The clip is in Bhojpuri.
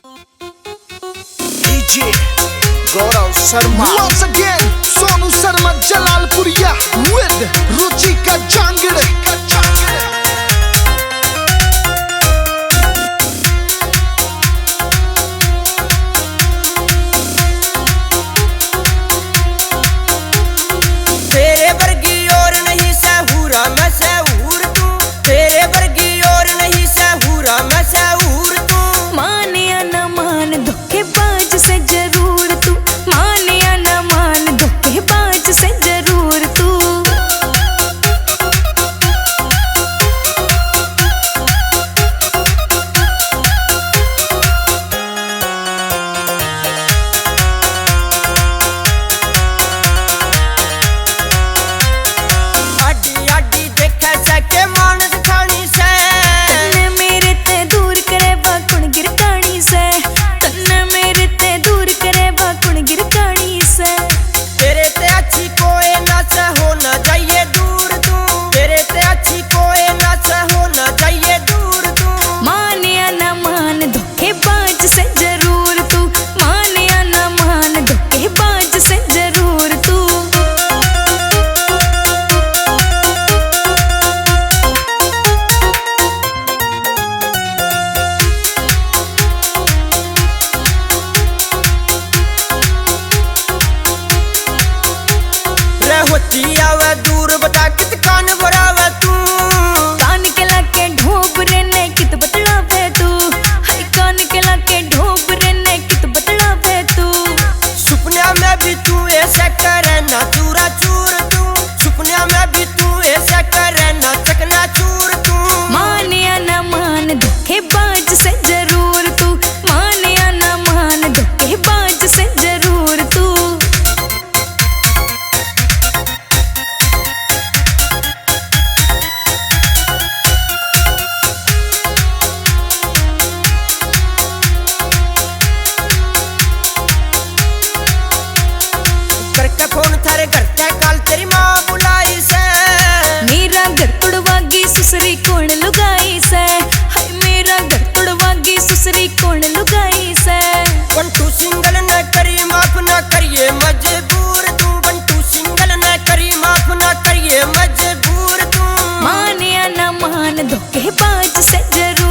DJ Gaurav Sharma. Once again, Sonu Sharma Jalalpuriya with Ruchika Jangide. तेरे वर्गी और नहीं सहूरा मैं सहूर तू, तेरे वर्गी और नहीं सहूरा मैं सहूर तू। माने या न मान धोखेबाज से जरूर तू, माने या न मान धोखेबाज से जरूर तू। होती आवे दूर बता कित कान भरावे तू, कान के लाके ढोब रे ने कित बतलावे तू, हाय कान के लाके ढोब रे ने कित बतलावे तू। सुपने में भी तू ऐसा करे ना चूरा चूर तू, सुपने में भी तू ऐसा करे ना चकना चूर तू। माने या न मान धोखेबाज से जरूर तू, माने या न मान धोखेबाज से जरूर तू। करके फोन थारे घर ते काल तेरी माँ बुलाई से, मेरा घर तुड़वागी सुसरी कौन लुगाई से, हाय मेरा घर तुड़वागी सुसरी कौन लुगाई से। बंटू सिंगल न करी माफ न करिए मजबूर तू, बंटू सिंगल न करी माफ न करिए मजबूर तू। माने या न मान धोखेबाज से जरूर